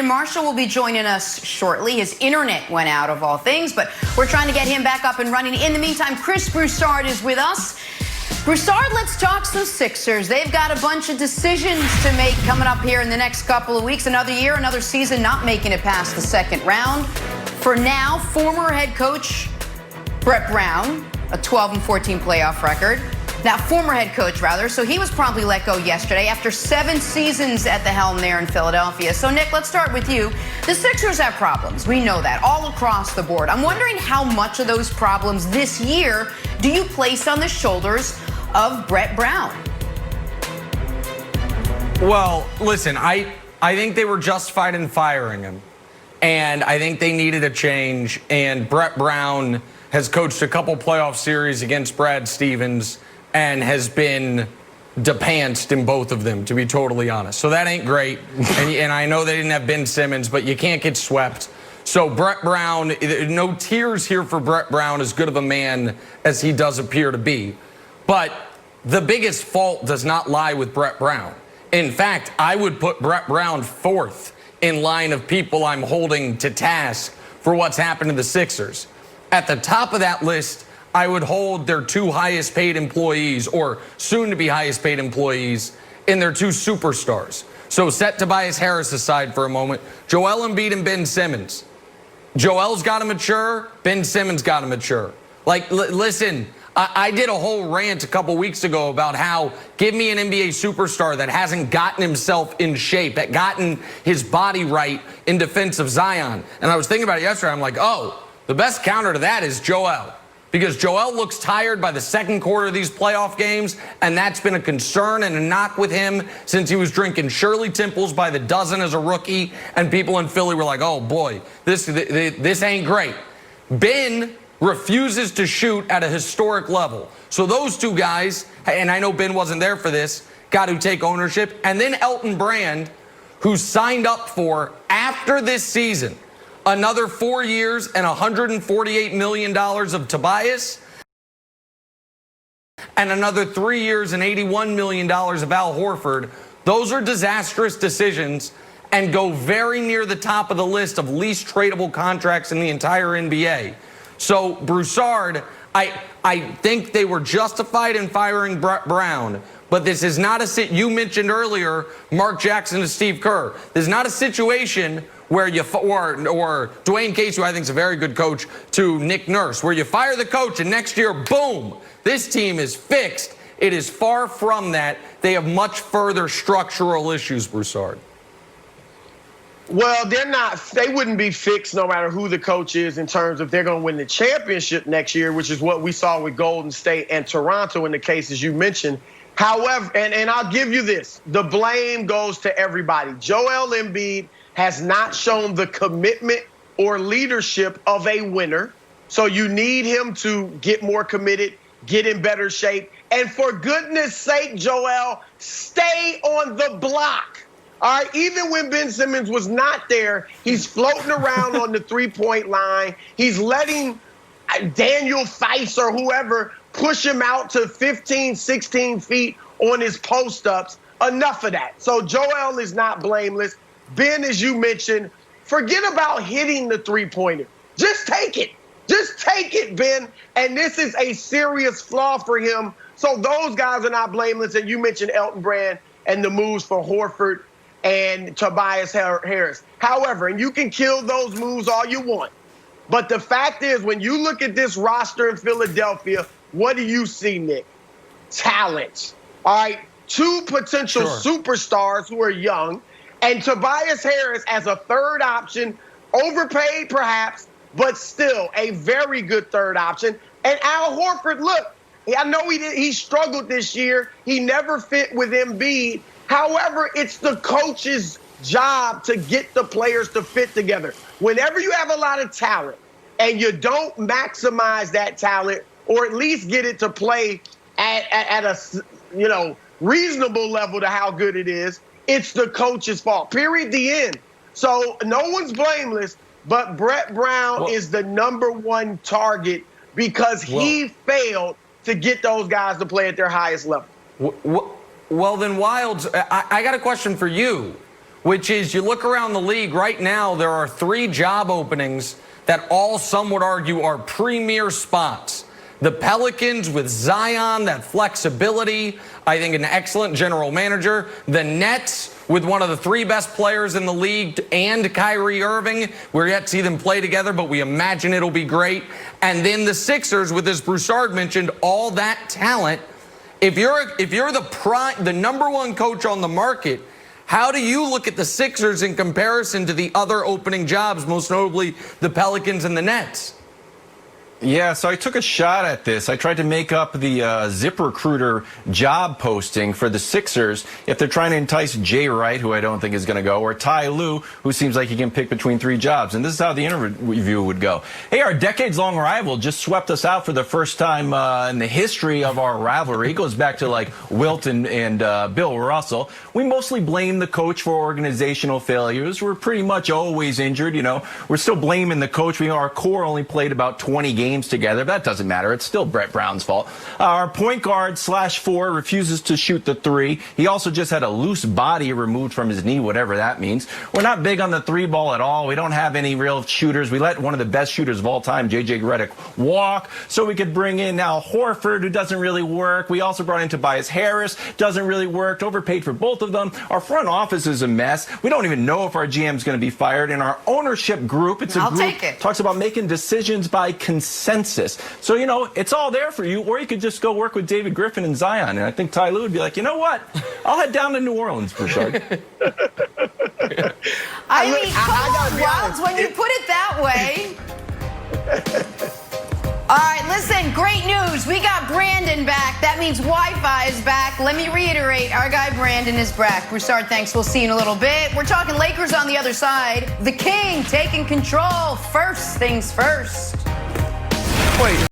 Marshall will be joining us shortly. His internet went out, of all things, but we're trying to get him back up and running. In the meantime, Chris Broussard is with us. Broussard, let's talk some Sixers. They've got a bunch of decisions to make coming up here in the next couple of weeks. Another year, another season, not making it past the second round. For now, former head coach Brett Brown, a 12-14 playoff record. Now, former head coach, rather. So he was promptly let go yesterday after 7 seasons at the helm there in Philadelphia. So, Nick, let's start with you. The Sixers have problems. We know that all across the board. I'm wondering how much of those problems this year do you place on the shoulders of Brett Brown? Well, listen, I think they were justified in firing him. And I think they needed a change. And Brett Brown has coached a couple playoff series against Brad Stevens and has been depanced in both of them, to be totally honest. So that ain't great. And I know they didn't have Ben Simmons, but you can't get swept. So Brett Brown, no tears here for Brett Brown, as good of a man as he does appear to be. But the biggest fault does not lie with Brett Brown. In fact, I would put Brett Brown 4th in line of people I'm holding to task for what's happened to the Sixers. At the top of that list, I would hold their 2 highest paid employees, or soon to be highest paid employees, in their 2 superstars. So set Tobias Harris aside for a moment. Joel Embiid and Ben Simmons. Joel's got to mature. Ben Simmons got to mature. Like, listen, I did a whole rant a couple weeks ago about how give me an NBA superstar that hasn't gotten himself in shape, that gotten his body right in defense of Zion. And I was thinking about it yesterday. I'm like, oh, the best counter to that is Joel. Because Joel looks tired by the second quarter of these playoff games, and that's been a concern and a knock with him since he was drinking Shirley Temples by the dozen as a rookie, and people in Philly were like, oh boy, this ain't great. Ben refuses to shoot at a historic level. So those 2 guys, and I know Ben wasn't there for this, got to take ownership. And then Elton Brand, who signed up for, after this season, another 4 years and $148 million of Tobias, and another 3 years and $81 million of Al Horford. Those are disastrous decisions and go very near the top of the list of least tradable contracts in the entire NBA. So, Broussard, I think they were justified in firing Brett Brown, but this is not you mentioned earlier, Mark Jackson and Steve Kerr. This is not a situation where you, or Dwayne Casey, who I think is a very good coach, to Nick Nurse, where you fire the coach and next year, boom, this team is fixed. It is far from that. They have much further structural issues, Broussard. Well, they wouldn't be fixed no matter who the coach is in terms of they're going to win the championship next year, which is what we saw with Golden State and Toronto in the cases you mentioned. However, and I'll give you this, the blame goes to everybody. Joel Embiid has not shown the commitment or leadership of a winner. So you need him to get more committed, get in better shape. And for goodness sake, Joel, stay on the block. All right, even when Ben Simmons was not there, he's floating around on the 3-point line. He's letting Daniel Theis or whoever push him out to 15, 16 feet on his post-ups. Enough of that. So Joel is not blameless. Ben, as you mentioned, forget about hitting the 3-pointer. Just take it. Just take it, Ben. And this is a serious flaw for him. So those guys are not blameless. And you mentioned Elton Brand and the moves for Horford and Tobias Harris. However, and you can kill those moves all you want, but the fact is, when you look at this roster in Philadelphia, what do you see, Nick? Talent. All right, 2 potential superstars who are young, and Tobias Harris as a 3rd option, overpaid perhaps, but still a very good 3rd option. And Al Horford, look, I know he struggled this year. He never fit with Embiid. However, it's the coach's job to get the players to fit together. Whenever you have a lot of talent and you don't maximize that talent, or at least get it to play at a reasonable level to how good it is, it's the coach's fault. Period. The end. So no one's blameless, but Brett Brown is the #1 target because he failed to get those guys to play at their highest level. Well, then, Wildes, I got a question for you. which is you look around the league right now, there are 3 job openings that all some would argue are premier spots. The Pelicans with Zion, that flexibility, I think an excellent general manager. The Nets with one of the 3 best players in the league and Kyrie Irving. We're yet to see them play together, but we imagine it'll be great. And then the Sixers with, as Broussard mentioned, all that talent. If you're the number 1 coach on the market, how do you look at the Sixers in comparison to the other opening jobs, most notably the Pelicans and the Nets? Yeah, so I took a shot at this. I tried to make up the ZipRecruiter job posting for the Sixers if they're trying to entice Jay Wright, who I don't think is going to go, or Ty Lue, who seems like he can pick between 3 jobs. And this is how the interview would go. Hey, our decades-long rival just swept us out for the first time in the history of our rivalry. It goes back to like Wilt and Bill Russell. We mostly blame the coach for organizational failures. We're pretty much always injured, you know. We're still blaming the coach. Our core only played about 20 games together, but that doesn't matter. It's still Brett Brown's fault. Our point guard /4 refuses to shoot the 3. He also just had a loose body removed from his knee, whatever that means. We're not big on the 3 ball at all. We don't have any real shooters. We let one of the best shooters of all time, J.J. Redick, walk so we could bring in now Horford, who doesn't really work. We also brought in Tobias Harris, doesn't really work. Overpaid for both of them. Our front office is a mess. We don't even know if our GM's going to be fired. In our ownership group, it's a group talks about making decisions by consensus. So, you know, it's all there for you, or you could just go work with David Griffin and Zion. And I think Ty Lue would be like, you know what? I'll head down to New Orleans for sure. I mean, come on, Wilds, when you put it that way. All right, listen, great news. We got Brandon back. That means Wi-Fi is back. Let me reiterate, our guy Brandon is back. Broussard, thanks. We'll see you in a little bit. We're talking Lakers on the other side. The King taking control. First things first. Wait.